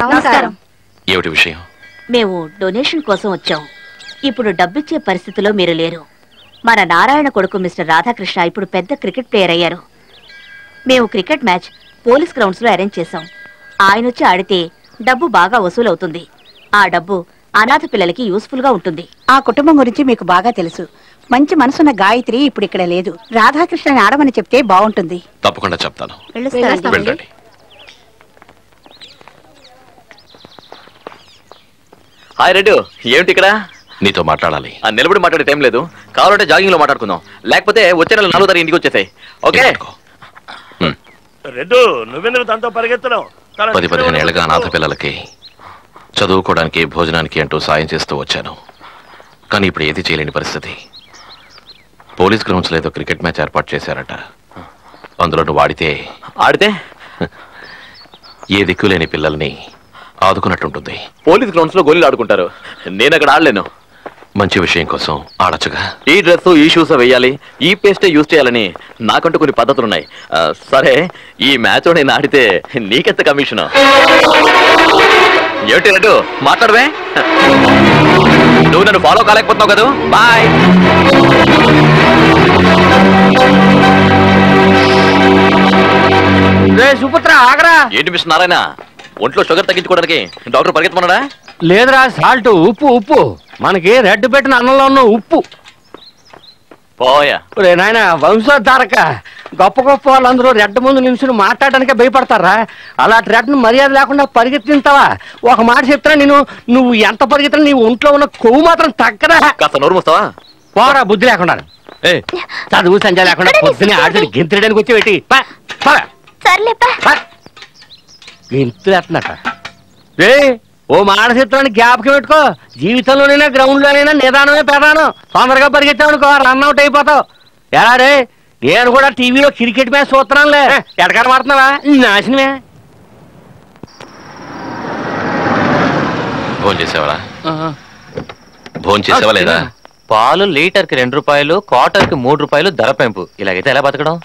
నమస్కారం. ఏమిటి విషయం? మేము డొనేషన్ కోసం వచ్చాం. ఇప్పుడు డబ్బిచ్చే పరిస్థితిలో మీరు లేరు. మన నారాయణ కొడుకు మిస్టర్ రాధాకృష్ణ ఇప్పుడు పెద్ద క్రికెట్ ప్లేయర్ అయ్యారు. మేము క్రికెట్ మ్యాచ్ పోలీస్ గ్రౌండ్స్ లో అరేంజ్ చేశాం. ఆయన వచ్చి ఆడితే డబ్బు బాగా వసూలవుతుంది. ఆ డబ్బు అనాథ పిల్లలకి యూస్ఫుల్ గా ఉంటుంది. ఆ కుటుంబం గురించి మీకు బాగా తెలుసు. మంచి మనసున్న గాయత్రి ఇప్పుడు ఇక్కడ లేదు. రాధాకృష్ణని ఆడమని చెప్తే బాగుంటుంది. తప్పకుండా చెప్తాను. వెళ్ళండి. హాయ్ రెడ్డి, ఏమిటి ఇక్కడ? నీతో మాట్లాడాలి. నిలబడి మాట్లాడే టైం లేదు. కావాలంటే జాగింగ్ లో మాట్లాడుకుందాం, లేకపోతే వచ్చే నెల 4వ తారీఖు ఇంటికి వచ్చేసాయి. ఓకే రెడ్డు, నువ్వెందుకు తనతో పరిగెత్తడం? 10-15 ఏళ్ళగా అనాథ పిల్లలకి చదువుకోవడానికి, భోజనానికి అంటూ సాయం చేస్తూ వచ్చాను. కానీ ఇప్పుడు ఏది చేయలేని పరిస్థితి. పోలీస్ గ్రౌండ్స్ లో ఏదో క్రికెట్ మ్యాచ్ ఏర్పాటు చేశారట. అందులో నువ్వు ఆడితే ఏ దిక్కులేని పిల్లల్ని ఆదుకున్నట్టుంటుంది. పోలీస్ గ్రౌండ్స్ లో గోళీలు ఆడుకుంటారు, నేను అక్కడ ఆడలేను. మంచి విషయం కోసం ఆడొచ్చుగా. ఈ డ్రెస్, ఈ షూస్ వేయాలి, ఈ పేస్టే యూజ్ చేయాలని నాకంటూ కొన్ని పద్ధతులున్నాయి. సరే, ఈ మ్యాచ్ నేను ఆడితే నీకెంత కమిషన్? ఏమిటి రెడ్డు, మాట్లాడవే? నువ్వు నన్ను ఫాలో కాలేకపోతున్నావు కదా. బాయ్. సుపుత్ర ఆగరా. ఏంటి మిస్టర్ నారాయణ, ఒంట్లో షుగర్ తగ్గించుకోవడానికి డాక్టర్ పరిగెత్తమన్నాడా? లేదురా, సాల్ట్, ఉప్పు. మనకి రెడ్ పెట్టిన అన్నంలో ఉన్న ఉప్పు. పోయా నాయన, వంశోద్ధారక. గొప్ప గొప్ప వాళ్ళందరూ రెడ్ ముందు నిమిషం మాట్లాడడానికే భయపడతారా? అలాంటి రెడ్ను మర్యాద లేకుండా పరిగెత్తింతావా? ఒక మాట చెప్తారా, నువ్వు ఎంత పరిగెత్తినా నీ ఒంట్లో ఉన్న కొవ్వు మాత్రం తగ్గదా? కాస్త నోరు మూస్తావా? పోరా, బుద్ధి లేకుండా. చదువు సంజ లేకుండా పొద్దునే ఆడి గెంతుడానికి వచ్చి గెంతులేస్తున్నట. ఓ మాట చిత్రాన్ని జ్ఞాపకం పెట్టుకో. జీవితంలోనైనా గ్రౌండ్ లోనైనా నిదానమే ప్రధానం. తొందరగా పరిగెత్తామనుకో రన్అట్ అయిపోతావు. ఎలా రే, నేను కూడా టీవీలో క్రికెట్ మ్యాచ్ చూస్తున్నానులే. ఎడకారం ఆడుతున్నావా? నాశనమే. భోంచేసావా లేదా? పాలు లీటర్కి 2 రూపాయలు, క్వార్టర్కి 3 రూపాయలు ధర పెంపు. ఇలాగైతే ఎలా బతకడం?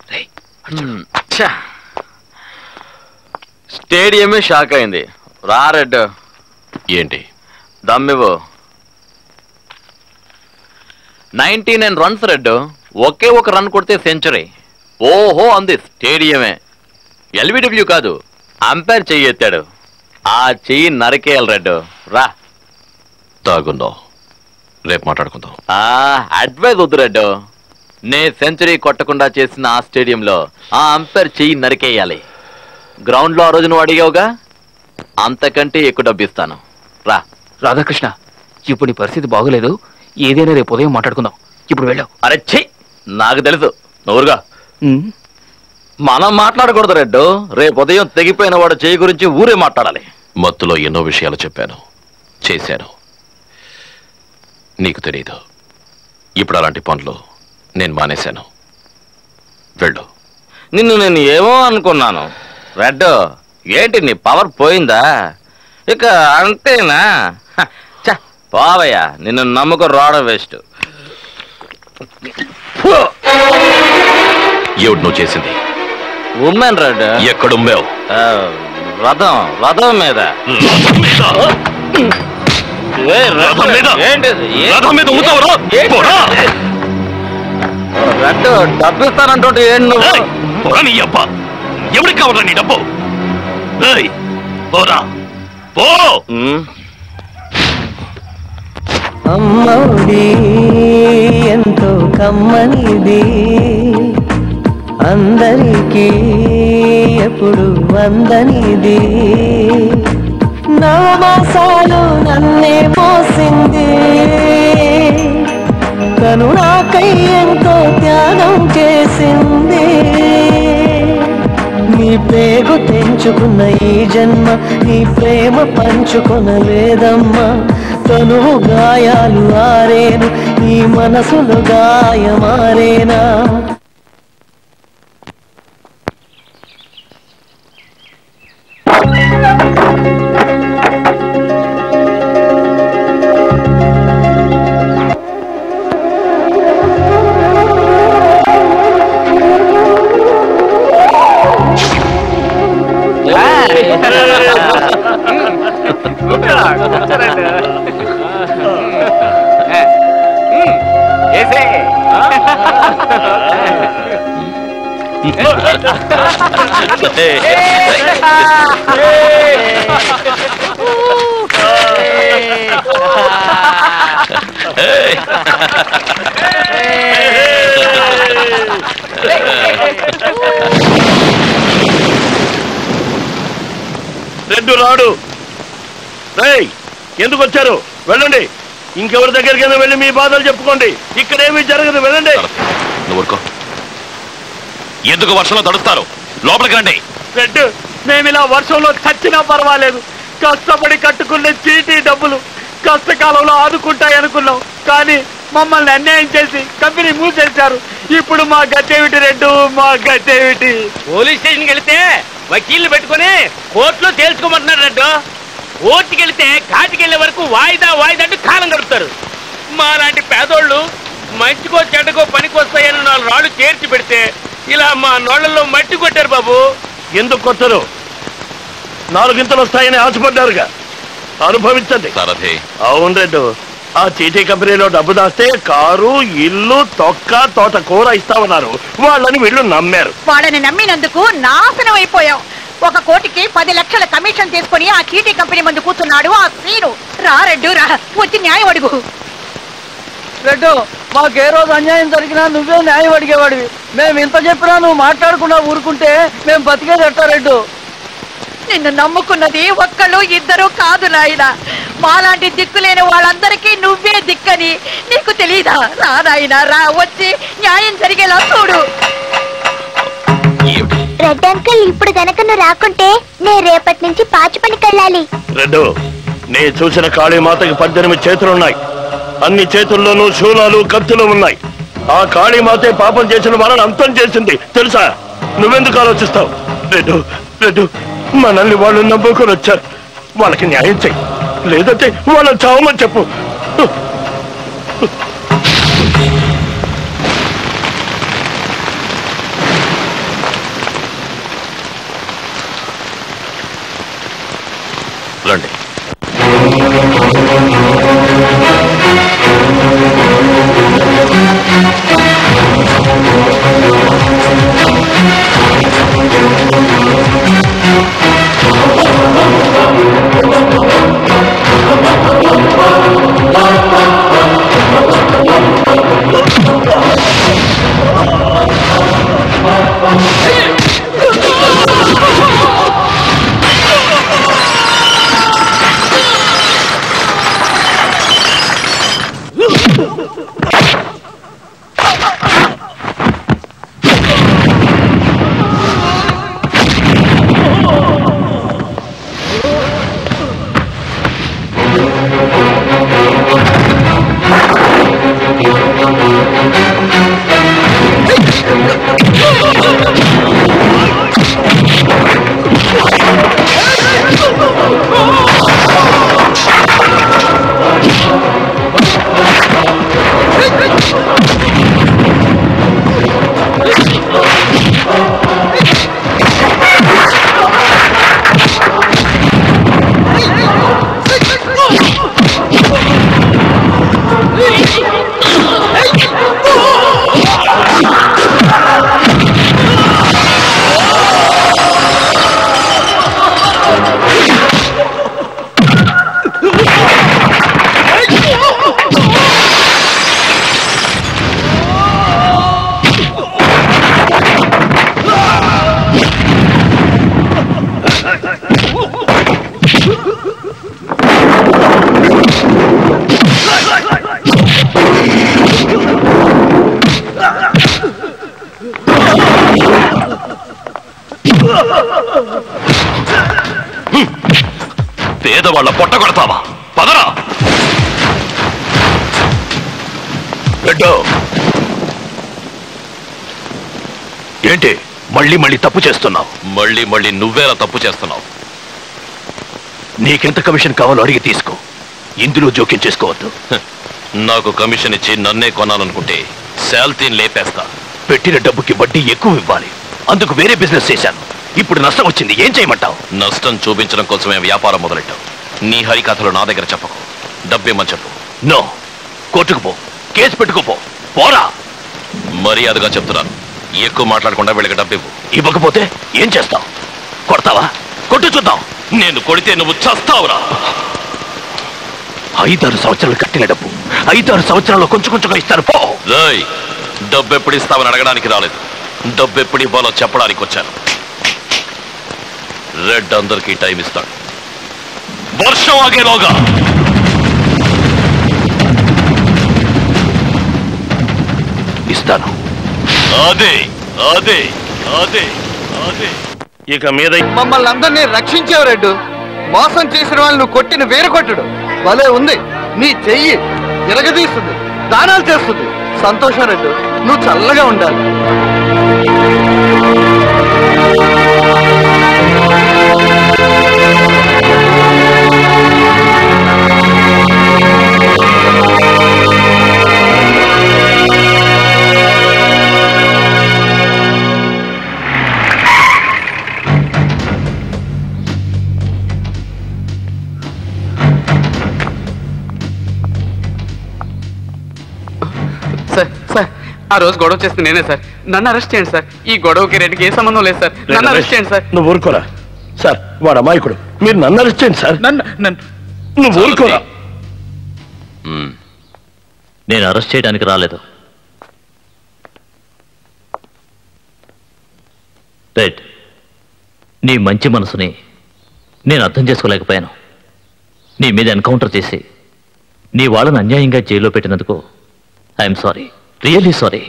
స్టేడియమే షాక్ అయింది. రా రెడ్. ఏంటి దమ్మివు? 99 రన్స్ రెడ్. ఒకే ఒక రన్ కొడితే సెంచరీ. ఓహో అంది స్టేడియమే. ఎల్బిడబ్ల్యూ కాదు, అంపైర్ చెయ్యి ఎత్తాడు. ఆ చెయ్యి నరికేయాలి రెడ్. రా. తాగుందో, రేపు మాట్లాడుకుందాం. అడ్వైజ్ వద్దు రెడ్. నే సెంచరీ కొట్టకుండా చేసిన ఆ స్టేడియంలో ఆ అంపైర్ చెయ్యి నరికేయాలి. గ్రౌండ్ లో ఆ రోజు నువ్వు అడిగావుగా, అంతకంటే ఎక్కువ డబ్బిస్తాను. రా. రాధాకృష్ణ, ఇప్పుడు నీ పరిస్థితి బాగోలేదు. ఏదైనా రేపు ఉదయం మాట్లాడుకుందాం. ఇప్పుడు వెళ్ళావు. అరే చెయ్యి, నాకు తెలుసు. నోరుగా. మనం మాట్లాడకూడదు రెడ్డు. రేపు ఉదయం తెగిపోయిన వాడు చెయ్యి గురించి ఊరే మాట్లాడాలి. మత్తులో ఎన్నో విషయాలు చెప్పాను, చేశాను. నీకు తెలీదు. ఇప్పుడు అలాంటి పనులు నేను మానేశాను. వెళ్ళు. నిన్ను నేను ఏమో అనుకున్నాను రెడ్. ఏంటి నీ పవర్ పోయిందా? ఇక అంతేనా? పోవయ్యా, నిన్ను నమ్ముకు రావడం వేస్ట్. ఏమిటి నువ్వు చేసింది? ఉమ్మాను రెడ్. ఎక్కడుమ్మావు? రథం మీద. రెడ్, డబ్బు ఇస్తానంటుంటే ఏంటి నువ్వు? ఎవరికి కావాలా నీ డబ్బు? పోరా పో. అమ్మడి ఎంతో కమ్మనిది, అందరికీ ఎప్పుడు వందనిది. నవమాసాలు నన్నే మోసింది, తను నాకై ఎంతో త్యాగం చేసింది. నీ పేగు తెంచుకున్న ఈ జన్మ నీ ప్రేమ పంచుకొనలేదమ్మా. తనువు గాయాలు ఆరేను, ఈ మనసులో గాయమారేనా? రెడ్డు రాడు. ఎందుకు వచ్చారు? వెళ్ళండి, ఇంకెవరి దగ్గరికైనా వెళ్ళి మీ బాధలు చెప్పుకోండి. ఇక్కడేమీ జరగదు, వెళ్ళండి. నువ్వు ఎందుకు వర్షంలో తడుస్తారు? లోపలికి రండి. రెడ్డు, మేము ఇలా వర్షంలో చచ్చినా పర్వాలేదు, కష్టపడి కట్టుకునే చీటీ డబ్బులు కష్టకాలంలో ఆదుకుంటాయనుకున్నాం. కానీ మమ్మల్ని అన్యాయం చేసి కంపెనీ మూసేశారు. ఇప్పుడు మా గతేమిటి రెడ్డు, మా గతేమిటి? పోలీస్ స్టేషన్కి వెళితే వకీల్ని పెట్టుకుని కోర్టులో తేల్చుకోమంటున్నారు రెడ్డు. కోర్టుకి వెళితే కాటికి వెళ్లే వరకు వాయిదా అంటూ కాలం గడుపుతారు. మా లాంటి పేదోళ్ళు మంచికో చెడ్డకో పనికొస్తాయని 4 రాళ్ళు చేర్చి పెడితే ఇలా మా నోళ్లలో మట్టి కొట్టారు బాబు. ఎందుకు కొట్టరు? 4 గింతలు వస్తాయని ఆశపడ్డారుగా, అనుభవించండి. అవును రెడ్డు, ఆ చీటీ కంపెనీలో డబ్బు దాస్తే కారు, ఇల్లు, తొక్క, తోట కూర ఇస్తామన్నారు. వాళ్ళని వీళ్ళు నమ్మారు. వాళ్ళని నమ్మినందుకు నాశనం అయిపోయాం. 1 కోటికి 10 లక్షల కమిషన్ తీసుకుని ఆ చీటీ కంపెనీ ముందు కూర్చున్నాడు ఆ శ్రీను. రా రెడ్డు రా, వచ్చి న్యాయం అడుగు. రెడ్డు, మాకే రోజు అన్యాయం జరిగినా నువ్వే న్యాయం అడిగేవాడివి. మేము ఇంత చెప్పినా నువ్వు మాట్లాడకుండా ఊరుకుంటే మేము బతికేది ఎట్టా రెడ్డు? నిన్ను నమ్ముకున్నది 1, 2 కాదు నాయన. మాలాంటి దిక్కులేని వాళ్ళందరికీ నువ్వే దిక్కని నీకు తెలీదా? రా నాయన రా, వచ్చి న్యాయం జరిగేలా చూడు. రెడ్ అంకుల్, ఇప్పుడు గనక నువ్వు రాకుంటే నేను రేపటి నుంచి పాచి పనికి వెళ్ళాలి. రెడ్డు, నే చూసిన కాళీమాతకి 18 చేతులున్నాయి. అన్ని చేతుల్లోనూ శూలాలు, కత్తులు ఉన్నాయి. ఆ కాళీమాతే పాపం చేసిన వాళ్ళని అంతం చేసింది తెలుసా? నువ్వెందుకు ఆలోచిస్తావు? రెడ్డు, మనల్ని వాళ్ళు నమ్ముకొని వచ్చారు. వాళ్ళకి న్యాయం చెయ్యి, లేదంటే వాళ్ళని చావమని చెప్పు. రండి. పేదవాళ్ళ పొట్ట కొడతావా? పదరా. ఏంటి మళ్ళీ తప్పు చేస్తున్నావు? మళ్ళీ నువ్వేలా తప్పు చేస్తున్నావు? నీకెంత కమిషన్ కావాలో అడిగి తీసుకో, ఇందులో జోక్యం చేసుకోవద్దు. నాకు కమిషన్ ఇచ్చి నన్నే కొనాలనుకుంటే శాలరీని లేపేస్తా. పెట్టిన డబ్బుకి వడ్డీ ఎక్కువ ఇవ్వాలి. అందుకు వేరే బిజినెస్ చేశాను. ఇప్పుడు నష్టం వచ్చింది, ఏం చేయమంటావు? నష్టం చూపించడం కోసమే వ్యాపారం మొదలెట్టావు. నీ హరికథలు నా దగ్గర చెప్పకు. డబ్బేమని చెప్పు. నో, కోర్టుకు పో, కేసు పెట్టుకుపో, పోరా. మర్యాదగా చెప్తున్నాను, ఎక్కువ మాట్లాడకుండా వీళ్ళకి డబ్బు ఇవ్వు. ఇవ్వకపోతే ఏం చేస్తావు? కొడతావా? కొట్టు చూద్దాం. నేను కొడితే నువ్వు చస్తావురా. 5-6 సంవత్సరాలు కట్టిన డబ్బు 5-6 సంవత్సరాల్లో కొంచెం కొంచెంగా ఇస్తారు. పో. డబ్బు ఎప్పుడు ఇస్తావని అడగడానికి రాలేదు, డబ్బు ఎప్పుడు ఇవ్వాలో చెప్పడానికి వచ్చాను. రెడ్ అందరికీ టైం ఇస్తాడు, వర్షం ఆగేలోగా. ఇస్తాను. అదే అదే అదే అదే ఇక మీద మమ్మల్ని అందరినీ రక్షించేవు రెడ్డు. మోసం చేసిన వాళ్ళను కొట్టిన వేరుకొట్టుడు భలే ఉంది. నీ చెయ్యి ఎరగదీస్తుంది, దానాలు చేస్తుంది. సంతోషం రెడ్డు, నువ్వు చల్లగా ఉండాలి. సార్ ఆ రోజు గొడవ చేస్తే నేనే సార్. నన్ను అరెస్ట్ చేయండి సార్. ఈ గొడవకి రెడ్డికి ఏ సంబంధం లేదు సార్. నన్ను అరెస్ట్ చేయండి సార్. నువ్వు ఊరుకోరా సార్, వాడు అమాయకుడు. మీరు నన్ను అరెస్ట్ చేయండి సార్. నువ్వు ఊరుకోరా. నేను అరెస్ట్ చేయడానికి రాలేదు. రెడ్, నీ మంచి మనసుని నేను అర్థం చేసుకోలేకపోయాను. నీ మీద ఎన్కౌంటర్ చేసి నీ వాళ్ళని అన్యాయంగా జైల్లో పెట్టినందుకు ఐఎమ్ సారీ, రియల్లీ సారీ.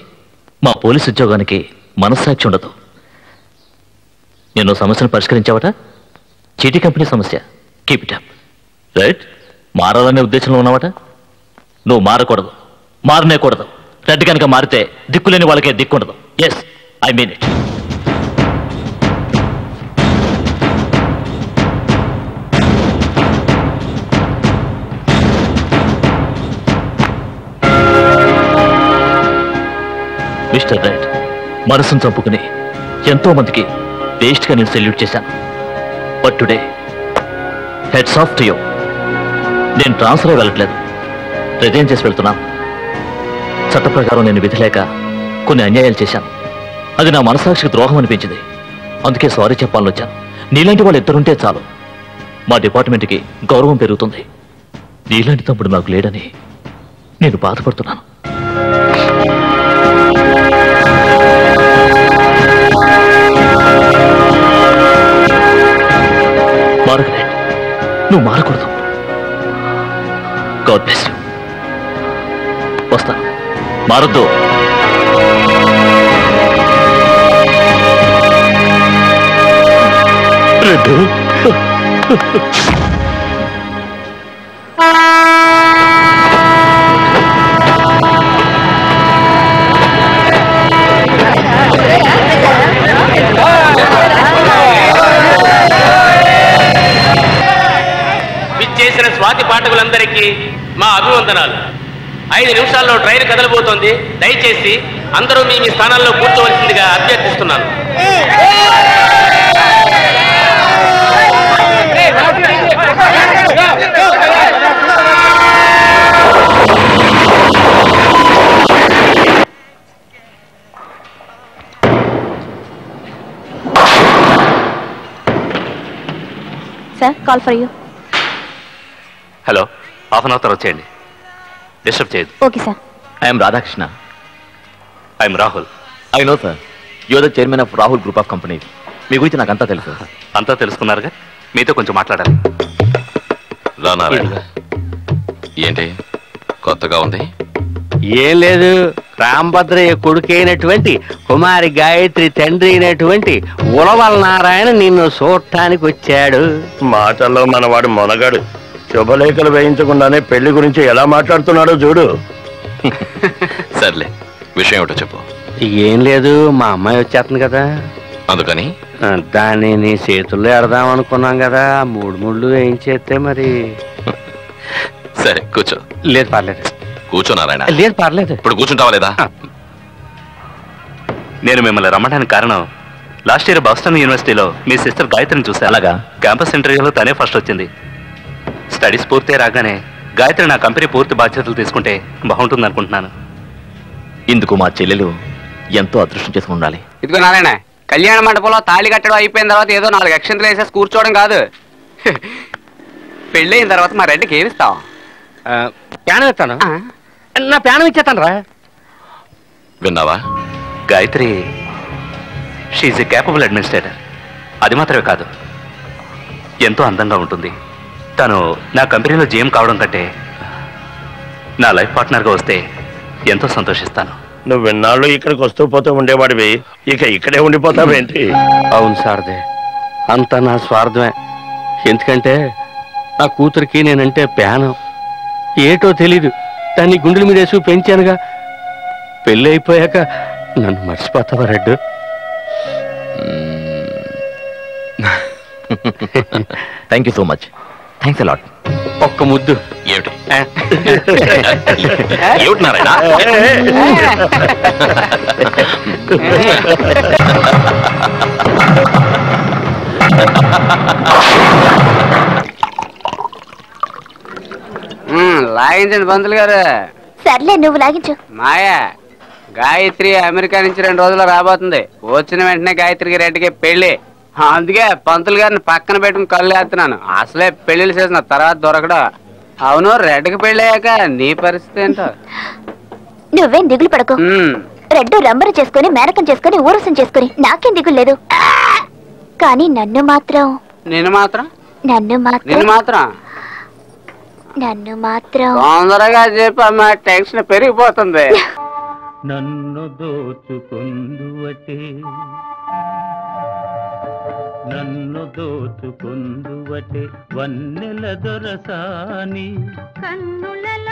మా పోలీస్ ఉద్యోగానికి మనస్సాక్షి ఉండదు. నేను సమస్యను పరిష్కరించావట, చీటీ కంపెనీ సమస్య. Keep it up. రైట్, మారాలనే ఉద్దేశంలో ఉన్నావట. నువ్వు మారకూడదు, మారనేకూడదు. రెడ్ కనుక మారితే దిక్కులేని వాళ్ళకే దిక్కుండదు. Yes, I mean it. Mister Red, మనసును చంపుకుని ఎంతో మందికి వేస్ట్గా నేను సెల్యూట్ చేశాను. But today hats off to you. నేను ట్రాన్స్ఫర్ వెళ్ళట్లేదు, రిజైన్ చేసి వెళ్తున్నాను. చట్ట ప్రకారం నేను విధి లేక కొన్ని అన్యాయాలు చేశాను. అది నా మనసాక్షికి ద్రోహం అనిపించింది. అందుకే సారీ చెప్పాలని వచ్చాను. నీలాంటి వాళ్ళు ఇద్దరుంటే చాలు, మా డిపార్ట్మెంట్కి గౌరవం పెరుగుతుంది. నీలాంటి తమ్ముడు నాకు లేడని నేను బాధపడుతున్నాను. మారకు రెడ్, నువ్వు మారకూడదు. God bless you. వస్తాను, మారొద్దు. రెడ్డు, చేసిన స్వాతి పాఠకులందరికీ మా అభివందనాలు. 5 నిమిషాల్లో ట్రైన్ కదలబోతోంది. దయచేసి అందరూ మీ స్థానాల్లో కూర్చోవలసిందిగా అభ్యర్థిస్తున్నాను. Sir, call for you. Hello, half an hour తర్వాత వచ్చేయండి. డిస్టర్బ్ చేయదు. Okay sir. I'm Radhakrishna. I'm Rahul. I know sir, your the chairman of Rahul group of companies. మీ గురించి నాకు అంతా తెలుసు. అంతా తెలుసుకున్నారుగా, మీతో కొంచెం మాట్లాడాలి. రానారాయణ, ఏంటి కొత్తగా ఉంది? ఏం లేదు, రాంభద్రయ్య కొడుకు అయినటువంటి కుమారి గాయత్రి తండ్రి అయినటువంటి ఉలవల నారాయణ నిన్ను చూడటానికి వచ్చాడు. మాటల్లో మనవాడు మొనగాడు. శుభలేఖలు వేయించకుండానే పెళ్లి గురించి ఎలా మాట్లాడుతున్నాడో చూడు. సర్లే, విషయం ఏమిటో చెప్పు. ఏం లేదు, మా అమ్మాయి వచ్చేస్తుంది కదా, అందుకని దాన్ని నీ చేతుల్లో ఎడదాం అనుకున్నాం కదా. 3 ముళ్ళు వేయించేస్తే మరి. సరే కూర్చో. లేదు పర్లేదు. కూర్చో నారాయణ. లేదు పర్లేదు. ఇప్పుడు కూర్చుంటావా లేదా? నేను మిమ్మల్ని రమ్మడానికి కారణం, లాస్ట్ ఇయర్ బాస్టన్ యూనివర్సిటీలో మీ సిస్టర్ గాయత్రిని చూశాను. అలాగా? క్యాంపస్ ఇంటర్వ్యూలో తనే ఫస్ట్ వచ్చింది. స్టడీస్ పూర్తి రాగానే గాయత్రి నా కంపెనీ పూర్తి బాధ్యతలు తీసుకుంటే బాగుంటుంది అనుకుంటున్నాను. ఇందుకు మా చెల్లెలు ఎంతో అదృష్టం చేసుకుని ఉండాలి. ఇదిగో నారాయణ, కళ్యాణ మండపంలో తాళి కట్టడం అయిపోయిన తర్వాత ఏదో 4 అక్షంతలు వేసేసి కూర్చోవడం కాదు. పెళ్ళయిన తర్వాత మా రెడ్డికి ఏమి ఇస్తావు? ప్యానం ఇస్తాను. నా ప్యానం ఇచ్చేస్తాను రా. విన్నావా? Gayatri she's a capable administrator. అది మాత్రమే కాదు, ఎంతో అందంగా ఉంటుంది. తను నా కంపెనీలో జీఎం కావడం కంటే నా లైఫ్ పార్ట్నర్గా వస్తే ఎంతో సంతోషిస్తాను. నువ్వు విన్నాళ్ళు ఇక్కడికి వస్తూ పోతూ ఉండేవాడివి, ఇక ఇక్కడే ఉండిపోతావేంటి? అవును సారదే, అంతా నా స్వార్థమే. ఎందుకంటే నా కూతురికి నేనంటే ప్యానం. ఏటో తెలీదు, దాన్ని గుండెల మీద వేసి పెంచానుగా. పెళ్ళి అయిపోయాక నన్ను మర్చిపోతావా రెడ్డు? Thank you so much. Thanks a lot. ఒక్క ముద్దు. ఏమిటి ఏమిటి నారాయణ? లాగించండి పంతులు గారు. సర్లే, నువ్వు లాగించు. మాయా, గాయత్రి అమెరికా నుంచి 2 రోజుల్లో రాబోతుంది. వచ్చిన వెంటనే గాయత్రికి రెడ్డికి పెళ్లి. అందుకే పంతులు గారిని పక్కన పెట్టుకుని కళ్ళు వేస్తున్నాను. అసలే పెళ్లిళ్ళు చేసిన తర్వాత దొరకడం. అవును, రెడ్డికి పెళ్లి అయ్యాక నీ పరిస్థితి ఏంటో? నువ్వేం దిగులు పడకు. రెడ్డు రంబరు చేసుకుని మేనకం చేసుకుని ఊరసం చేసుకుని నాకేం దిగులు లేదు. కానీ నన్ను మాత్రం తొందరగా చెప్పి అమ్మా, టెన్షన్ పెరిగిపోతుంది. నన్ను దోచుకుందువటే, నన్ను దోచుకుందువటే వన్నెల దొరసాని, కన్నులలో